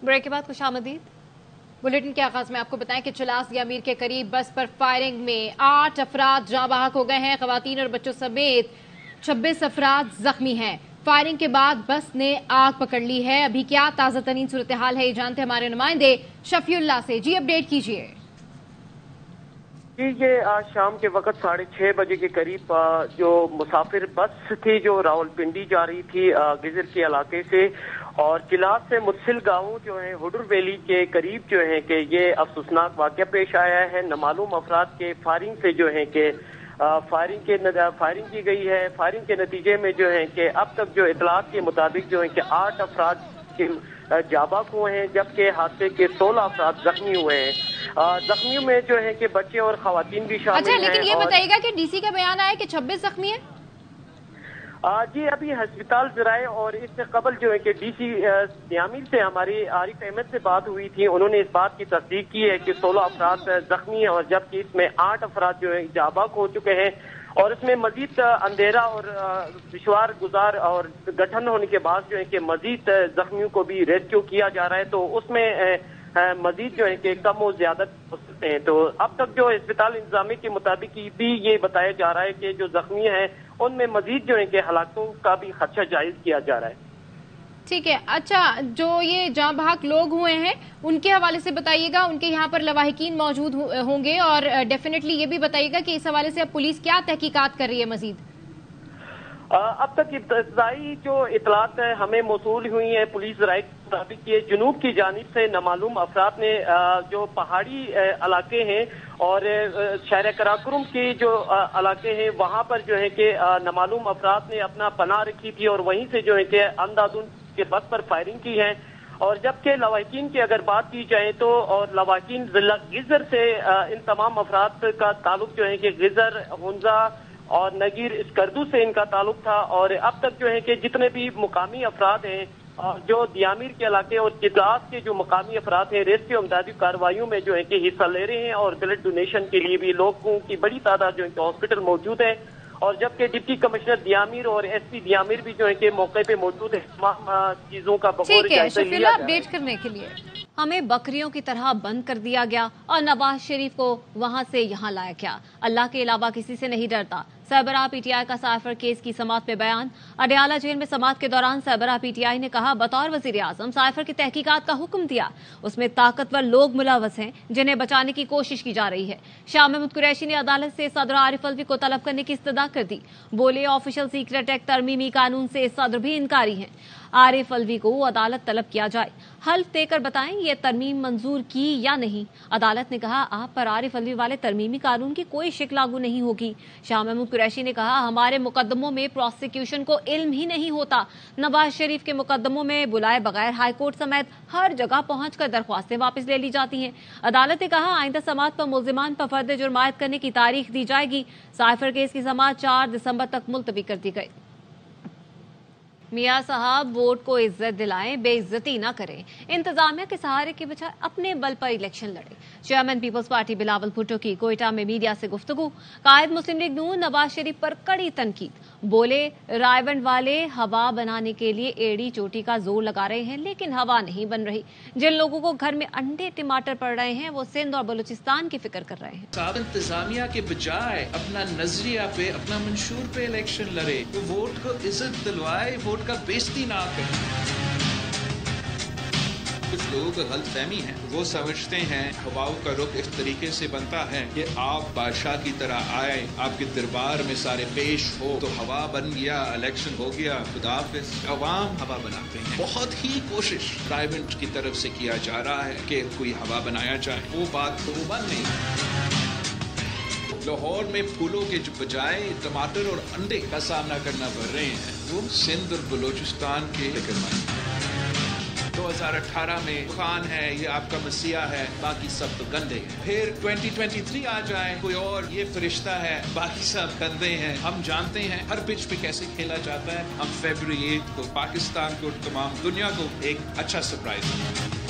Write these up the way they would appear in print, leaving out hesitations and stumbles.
Break के बाद खुशामदीद। Bulletin के आगाज में आपको बताएं कि चिलास दियामीर के करीब बस पर फायरिंग में 8 अफराद जाँ बहक हो गए हैं। खवातीन और बच्चों समेत 26 अफराद जख्मी हैं। फायरिंग के बाद बस ने आग पकड़ ली है। अभी क्या ताजा तरीन सूरत हाल है, ये जानते हमारे नुमाइंदे शफीउल्लाह से। जी अपडेट कीजिए। जी ये आज शाम के वक्त 6:30 बजे के करीब जो मुसाफिर बस थी जो रावलपिंडी जा रही थी गिजर के इलाके से, और चिलास से मुत्सिल गांव जो है हुडुर वैली के करीब जो है कि ये अफसोसनाक वाकया पेश आया है। नामालूम अफराद के फायरिंग से जो है कि फायरिंग की गई है। फायरिंग के नतीजे में जो है कि अब तक जो इतलात के मुताबिक जो है कि 8 अफराद के जाबाक हुए हैं, जबकि हादसे के 16 अफराद जख्मी हुए हैं। जख्मियों में जो है कि बच्चे और खवातीन भी शामिल हैं। अच्छा, लेकिन ये बताइएगा कि डीसी का बयान आया कि 26 जख्मी है। जी अभी हस्पताल जराए, और इससे कबल जो है कि डीसी दियामीर से हमारी आरिफ अहमद से बात हुई थी। उन्होंने इस बात की तस्दीक की है कि 16 अफराद जख्मी हैं, और जबकि इसमें 8 अफराद जो है जाबाक हो चुके हैं, और इसमें मजीद अंधेरा और दुश्वार गुजार और गठन होने के बाद जो है कि मजीद जख्मियों को भी रेस्क्यू किया जा रहा है। तो उसमें मजीद जो है कि कम और ज्यादा हो सकते हैं। तो अब तक जो अस्पताल इंतजामी के मुताबिक भी ये बताया जा रहा है कि जो जख्मी हैं उनमें मजीद जो है कि हलाकों का भी खदशा जायज किया जा रहा है। ठीक है। अच्छा, जो ये जाँ बहक लोग हुए हैं उनके हवाले से बताइएगा, उनके यहाँ पर लवाहिकीन मौजूद होंगे, और डेफिनेटली ये भी बताइएगा कि इस हवाले से अब पुलिस क्या तहकीकात कर रही है मजीद। अब तक इब्तदाई जो इतलात हमें मौसूल हुई है पुलिस राय के मुताबिक ये जुनूब की जानिब से नामालूम अफराद ने जो पहाड़ी इलाके हैं और शहर कराकुरम के जो इलाके हैं वहां पर जो है कि नामालूम अफराद ने अपना पनाह रखी थी, और वहीं से जो है कि अंधाधुंध के बस पर फायरिंग की है। और जबकि लवाहिकीन की अगर बात की जाए तो, और लवाहिकीन जिला गिजर से इन तमाम अफराद का ताल्लुक जो है कि गिजर, हुंजा और नगीर स्कर्दू से इनका ताल्लुक था। और अब तक जो है कि जितने भी मुकामी अफराद हैं जो दियामीर के इलाके और चिलास के जो मुकामी अफराद हैं रेस्क्यू अमदादी कार्रवाइयों में जो है कि हिस्सा ले रहे हैं, और ब्लड डोनेशन के लिए भी लोगों की बड़ी तादाद जो है कि हॉस्पिटल मौजूद है। और जबकि डिप्टी कमिश्नर दियामीर और एसपी दियामीर भी जो है कि मौके पे मौजूद है। तमाम चीजों का ठीक है, शफीउल्लाह अपडेट करने के लिए। हमें बकरियों की तरह बंद कर दिया गया और नवाज शरीफ को वहां से यहां लाया गया। अल्लाह के अलावा किसी से नहीं डरता। सरबराह पीटीआई का साइफर केस की समाअत में बयान। अडयाला जेल में समाअत के दौरान सरबराह पीटीआई ने कहा, बतौर वजीर आजम साइफर की तहकीकात का हुक्म दिया। उसमें ताकतवर लोग मुलव्वस हैं जिन्हें बचाने की कोशिश की जा रही है। शाह महमूद कुरैशी ने अदालत से सदर आरिफ अलवी को तलब करने की इस्तदा कर दी। बोले, ऑफिशियल सीक्रेट एक्ट तरमीमी कानून से सदर भी इनकारी हैं। आरिफ अलवी को अदालत तलब किया जाए, हल्फ देकर बताएं ये तरमीम मंजूर की या नहीं। अदालत ने कहा, आप पर आरिफ अलवी वाले तरमीमी कानून की कोई शिक लागू नहीं होगी। शाह महमूद कुरैशी ने कहा, हमारे मुकदमों में प्रोसिक्यूशन को इल्म ही नहीं होता। नवाज शरीफ के मुकदमों में बुलाए बगैर हाईकोर्ट समेत हर जगह पहुंचकर दरख्वास्तें वापस ले ली जाती हैं। अदालत ने कहा, आइंदा समाअत पर मुल्जिमान पर फर्द जुर्म आयद करने की तारीख दी जाएगी। साइफर केस की समाअत 4 दिसंबर तक मुलतवी कर दी गई। मियां साहब, वोट को इज्जत दिलाएं, बेइज्जती न करें। इंतजामिया के सहारे के बजाय अपने बल पर इलेक्शन लड़े। Chairman Peoples Party Bilawal Bhutto की कोयटा में मीडिया से गुफ्तगू। कायद मुस्लिम लीग नून नवाज शरीफ पर कड़ी तनकीद। बोले, रायवंड वाले हवा बनाने के लिए एड़ी चोटी का जोर लगा रहे हैं, लेकिन हवा नहीं बन रही। जिन लोगों को घर में अंडे टमाटर पड़ रहे हैं वो सिंध और बलूचिस्तान की फिक्र कर रहे हैं। इंतजामिया के बजाय अपना नजरिया पे, अपना मंशूर पे इलेक्शन लड़े, तो वोट को इज्जत दिलवाए, वोट का बेइज्जती ना करे। कुछ लोगों को गलतफहमी है, वो समझते हैं हवाओं का रुख इस तरीके से बनता है कि आप बादशाह की तरह आए, आपके दरबार में सारे पेश हो तो हवा बन गया, इलेक्शन हो गया, खुदा हाफिज़। अवाम हवा बनाते हैं। बहुत ही कोशिश प्राइवेट की तरफ से किया जा रहा है कि कोई हवा बनाया जाए, वो बात तो वो बन नहीं। लाहौर में फूलों के बजाय टमाटर और अंडे का सामना करना पड़ रहे हैं, वो सिंध और बलूचिस्तान के 2018 में खान है, ये आपका मसीहा है, बाकी सब तो गंदे हैं। फिर 2023 आ जाए, कोई और ये फरिश्ता है, बाकी सब गंदे हैं। हम जानते हैं हर पिच पे कैसे खेला जाता है। हम फरवरी 8 को पाकिस्तान को, तमाम दुनिया को एक अच्छा सरप्राइज देंगे।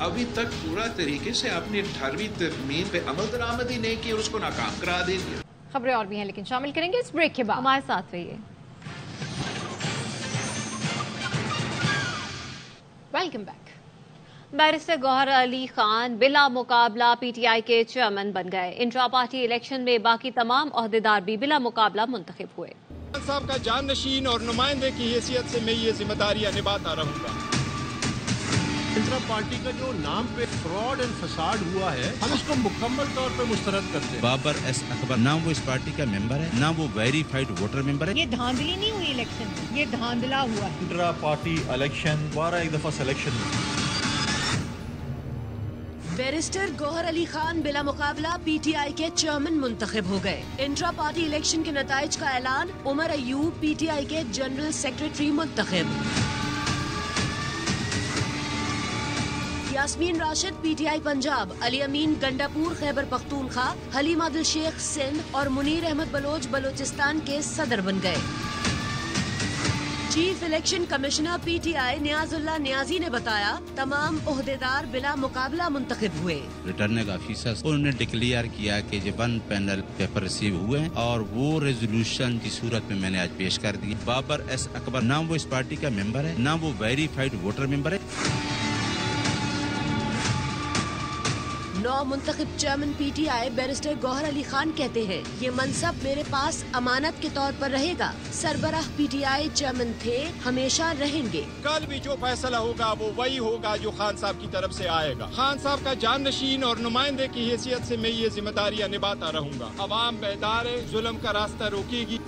अभी तक पूरा तरीके से अपनी 18वीं तरमीम पे अमल दरामद ही नहीं की और उसको नाकाम करा देंगे। खबरें और भी हैं, लेकिन शामिल करेंगे इस ब्रेक के बाद। हमारे साथ रहिए। Welcome back. Barrister Gohar Ali Khan बिला मुकाबला पीटीआई के चेयरमैन बन गए। इंट्रा पार्टी इलेक्शन में बाकी तमाम ओहदेदार भी बिला मुकाबला मुंतखब हुए। साहब का जाननशीन और नुमाइंदे की हैसियत से मैं ये जिम्मेदारियां निभाता रहूंगा। इंट्रा पार्टी का जो नाम पे फ्रॉड एंड फसाड हुआ है, हम इसको मुकम्मल तौर पे मुस्तरद करते हैं। बाबर एस अकबर ना वो इस पार्टी का मेंबर है, ना वो वेरीफाइड वोटर मेंबर है। ये धांधली नहीं हुई इलेक्शन में, ये धांधला हुआ है। इंट्रा पार्टी इलेक्शन दोबारा एक दफा सिलेक्शन में बैरिस्टर गौहर अली खान बिला मुकाबला पीटीआई के चेयरमैन मुंतखब हो गए। इंट्रा पार्टी इलेक्शन के नताइज का ऐलान, उमर अयूब पीटीआई के जनरल सेक्रेटरी मुंतखब। यास्मीन राशिद पीटीआई पंजाब, अली अमीन गंडापुर खैबर पख्तूनख्वा, हलीम आदिल शेख सिंध और मुनीर अहमद बलोच बलोचिस्तान के सदर बन गए। Chief election commissioner PTI Niazullah Niazi ने बताया, तमाम ओहदेदार बिला मुकाबला मुंतखब हुए। रिटर्निंग ऑफिसर्स उन्होंने डिक्लेयर किया कि जो 1 पैनल पेपर रिसीव हुए हैं और वो रेजोल्यूशन की सूरत में मैंने आज पेश कर दी। बाबर एस अकबर ना वो इस पार्टी का मेंबर है, ना वो वेरीफाइड वोटर मेंबर है। 9 मुंतखब चेयरमैन पीटीआई बैरिस्टर गौहर अली खान कहते हैं, ये मनसब मेरे पास अमानत के तौर पर रहेगा। सरबराह पीटीआई चेयरमैन थे, हमेशा रहेंगे। कल भी जो फैसला होगा वो वही होगा जो खान साहब की तरफ से आएगा। खान साहब का जाननशीन और नुमाइंदे की हैसियत से मैं ये जिम्मेदारियां निभाता रहूंगा। अवाम बेदार है, जुल्म का रास्ता रोकेगी।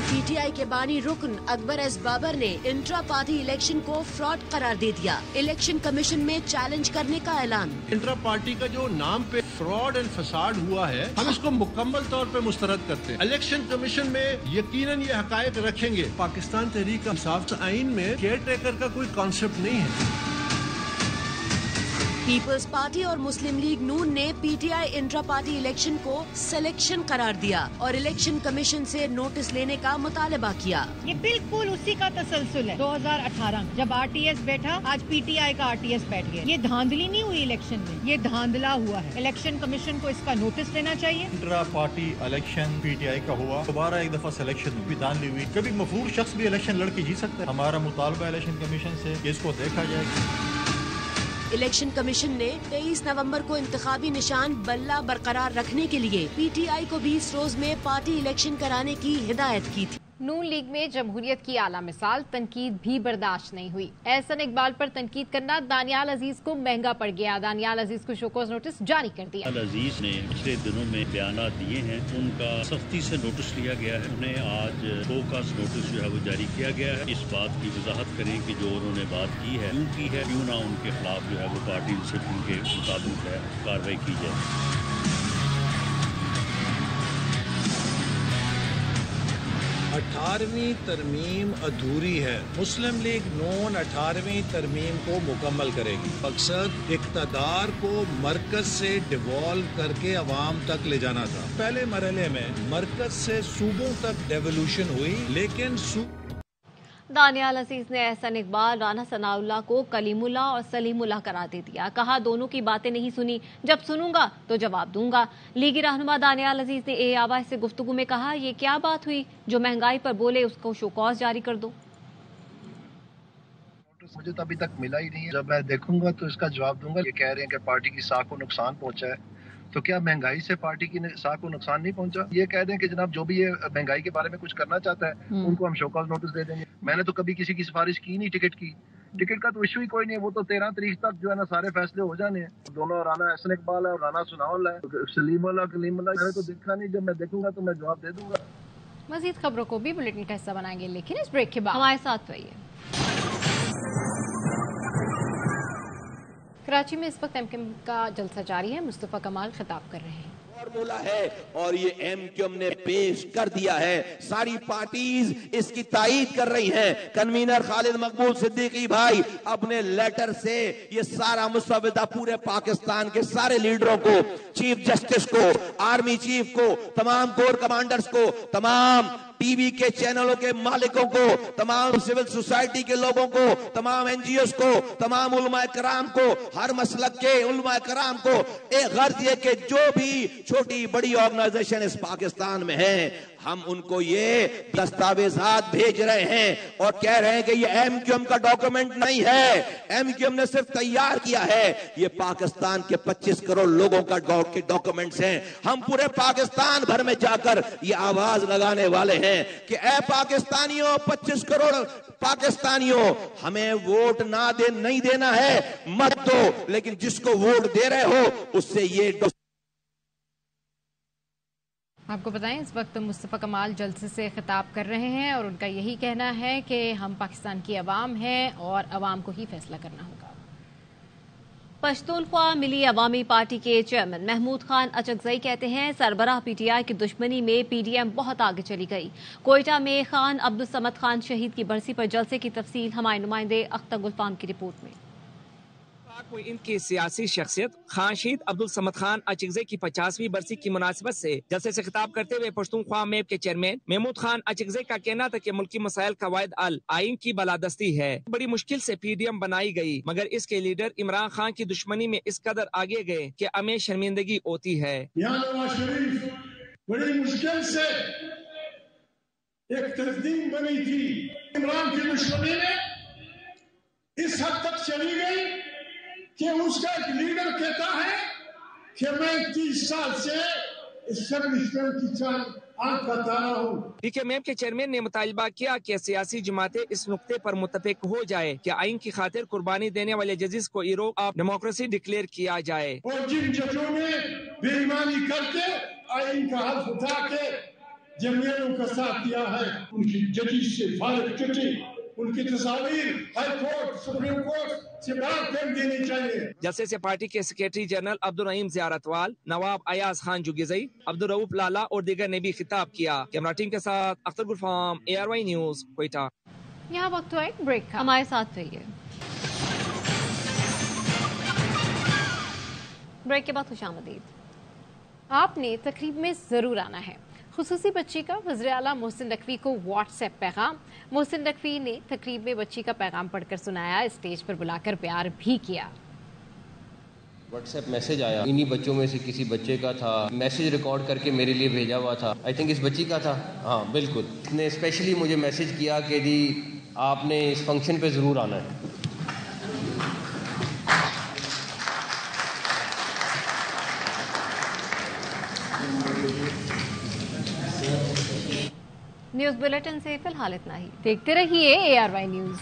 पीटीआई के बानी रुकन अकबर एस बाबर ने इंट्रा पार्टी इलेक्शन को फ्रॉड करार दे दिया। इलेक्शन कमीशन में चैलेंज करने का ऐलान। इंट्रा पार्टी का जो नाम पे फ्रॉड एंड फसाड हुआ है, हम इसको मुकम्मल तौर पे मुस्तरद करते हैं। इलेक्शन कमीशन में यकीनन ये हकायक रखेंगे। पाकिस्तान तहरीक इंसाफ आइन में केयर टेकर का कोई कॉन्सेप्ट नहीं है। पीपल्स पार्टी और मुस्लिम लीग नून ने पीटीआई इंट्रा पार्टी इलेक्शन को सिलेक्शन करार दिया और इलेक्शन कमीशन से नोटिस लेने का मुतालबा किया। ये बिल्कुल उसी का तसलसल है। 2018 में जब आरटीएस बैठा, आज पीटीआई का आरटीएस बैठ गया। ये धांधली नहीं हुई इलेक्शन में, ये धांधला हुआ है। इलेक्शन कमीशन को इसका नोटिस लेना चाहिए। इंट्रा पार्टी इलेक्शन पीटीआई का हुआ, दोबारा एक दफा सिलेक्शन भी धांधली हुई। कभी मफरूर शख्स भी इलेक्शन लड़के जीत सकता है। हमारा मुतालबा इलेक्शन कमीशन से इसको देखा जाए। इलेक्शन कमीशन ने 23 नवंबर को इंतखाबी निशान बल्ला बरकरार रखने के लिए पीटीआई को 20 रोज में पार्टी इलेक्शन कराने की हिदायत की थी। नून लीग में जमहूरियत की आला मिसाल, तनकीद भी बर्दाश्त नहीं हुई। एहसन इकबाल पर तनकीद करना दानियाल अजीज को महंगा पड़ गया। दानियाल अजीज को शोकॉज नोटिस जारी कर दिया। अजीज ने पिछले दिनों में बयानात दिए हैं, उनका सख्ती से नोटिस लिया गया है। उन्हें आज शोकॉज नोटिस जो है वो जारी किया गया है। इस बात की वजाहत करें कि जो उन्होंने बात की है, क्यों की है, क्यों ना उनके खिलाफ जो है वो पार्टी डिसिप्लिन के मुताबिक है कार्रवाई की जाए। 18वीं तरमीम अधूरी है। मुस्लिम लीग नून 18वीं तरमीम को मुकम्मल करेगी। मकसद इक़्तिदार को मरकज से डिवॉल्व करके अवाम तक ले जाना था। पहले मरहले में मरकज से सूबों तक डेवोल्यूशन हुई, लेकिन दानियाल अजीज ने एहसन इकबाल, राना सनाउल्लाह को कलीमुल्लाह और सलीमुल्लाह करार दे दिया। कहा, दोनों की बातें नहीं सुनी, जब सुनूंगा तो जवाब दूंगा। लीगी रहनुमा दानियाल अजीज ने ए आवाज से गुफ्तगू में कहा, ये क्या बात हुई, जो महंगाई पर बोले उसको शोकॉज जारी कर दो। मुझे तो अभी तक मिला ही नहीं है, जब मैं देखूंगा तो इसका जवाब दूंगा। ये कह रहे हैं कि पार्टी की साख को नुकसान पहुंचा है, तो क्या महंगाई से पार्टी की साख को नुकसान नहीं पहुंचा? ये कह दें कि जनाब जो भी ये महंगाई के बारे में कुछ करना चाहता है उनको हम शोकॉज नोटिस दे देंगे। मैंने तो कभी किसी की सिफारिश की नहीं टिकट की। टिकट का तो इशू ही कोई नहीं है, वो तो 13 तारीख तक जो है ना सारे फैसले हो जाने हैं। दोनों राना एहसन इकबाल है और राना सनाउल्लाह है, सलीमुल्लाह कलीमुल्लाह मैंने तो देखा नहीं, जब मैं देखूंगा तो मैं जवाब दे दूंगा। मजीद खबरों को भी बुलेटिन का हिस्सा बनाएंगे, लेकिन इस ब्रेक के बाद हमारे साथ रहिए। कराची में इस वक्त एमक्यूएम का जलसा जारी है। मुस्तफा कमाल खिताब कर रहे हैं। फॉर्मूला है और ये एमक्यूएम ने पेश कर दिया है। सारी पार्टीज इसकी तायीद कर रही हैं। कन्वीनर खालिद मकबूल सिद्दीकी भाई अपने लेटर से ये सारा मुसवदा पूरे पाकिस्तान के सारे लीडरों को, चीफ जस्टिस को, आर्मी चीफ को, तमाम कोर कमांडर्स को, तमाम टीवी के चैनलों के मालिकों को, तमाम सिविल सोसाइटी के लोगों को, तमाम एनजीओस को, तमाम उलमा कराम को, हर मसलक के उलमा कराम को एक गर्ज ये कि जो भी छोटी बड़ी ऑर्गेनाइजेशन इस पाकिस्तान में है, हम उनको ये दस्तावेजात भेज रहे हैं और कह रहे हैं कि ये एमक्यूएम का डॉक्यूमेंट नहीं है, एमक्यूएम ने सिर्फ तैयार किया है, ये पाकिस्तान के 25 करोड़ लोगों का डॉक्यूमेंट्स हैं। हम पूरे पाकिस्तान भर में जाकर ये आवाज लगाने वाले हैं कि ऐ पाकिस्तानियों, 25 करोड़ पाकिस्तानियों, हमें वोट नहीं देना है, मत दो, लेकिन जिसको वोट दे रहे हो उससे ये। आपको बताएं इस वक्त मुस्तफ़ा कमाल जलसे से खिताब कर रहे हैं और उनका यही कहना है कि हम पाकिस्तान की अवाम हैं और अवाम को ही फैसला करना होगा। पश्तूनख्वा मिली अवामी पार्टी के चेयरमैन महमूद खान अचकजई कहते हैं सरबराह पीटीआई की दुश्मनी में पीडीएम बहुत आगे चली गई। कोयटा में खान अब्दुल समद खान शहीद की बरसी पर जलसे की तफसील हमारे नुमाइंदे अख्तर गुलफाम की रिपोर्ट में। इनकी सियासी शख्सियत खान शहीद अब्दुल समद खान अचकजई की 50वीं बरसी की मुनासिबत से जलसे से खिताब करते हुए पश्तूनख्वा मेप के चेयरमैन महमूद खान अचकजई का कहना था कि मुल्की मसाइल कवायद अल आइन की बलादस्ती है। बड़ी मुश्किल से पीडीएम बनाई गई, मगर इसके लीडर इमरान खान की दुश्मनी में इस कदर आगे गए कि हमें शर्मिंदगी होती है। नवाज शरीफ बड़ी मुश्किल से एक तंजीम बनी थी, इमरान की दुश्मनी में इस हद तक चली गई कि उसका एक लीडर कहता है कि मैं 30 साल से एस्टेब्लिशमेंट की आंख का तारा हूँ। पीकेएम के चेयरमैन ने मुतालबा किया कि सियासी जमातें इस नुक्ते पर मुत्तफिक हो जाए कि आइन की खातिर कुर्बानी देने वाले जजेस को हीरो ऑफ डेमोक्रेसी डिक्लेयर किया जाए। और जिन जजों ने बेईमानी करके आइन का हल्फ उठा के जमीयतों का साथ दिया है, उनकी जजेस से फारिग चिट्ठी, उनकी तस्वीर हाई कोर्ट, सुप्रीम कोर्ट से बाहर कर देनी चाहिए। जलसे से पार्टी के सेक्रेटरी जनरल अब्दुल रहीम ज़ियारतवाल, नवाब अयाज खान जुगेज़ई, अब्दुल रऊफ लाला और दीगर ने भी खिताब किया। कैमरा टीम के साथ अख्तर गुलफाम, ARY न्यूज़, कोयटा। यहाँ वक्त हुआ एक ब्रेक का, हमारे साथ रहिए। ब्रेक के बाद खुशामदीद। आपने तकरीब में जरूर आना है। खुसूसी बच्ची का वज़ीर आला मोहसिन नकवी को व्हाट्सएप पैगाम। मोहसिन नकवी ने तकरीब में बच्ची का पैगाम पढ़कर सुनाया, स्टेज पर बुलाकर प्यार भी किया। व्हाट्सएप मैसेज आया, इन्हीं बच्चों में से किसी बच्चे का था, मैसेज रिकॉर्ड करके मेरे लिए भेजा हुआ था। आई थिंक इस बच्ची का था, हाँ बिल्कुल। इसने स्पेशली मुझे मैसेज किया कि जी आपने इस फंक्शन पे ज़रूर आना है। न्यूज़ बुलेटिन से फिलहाल इतना ही। देखते रहिए ARY न्यूज़।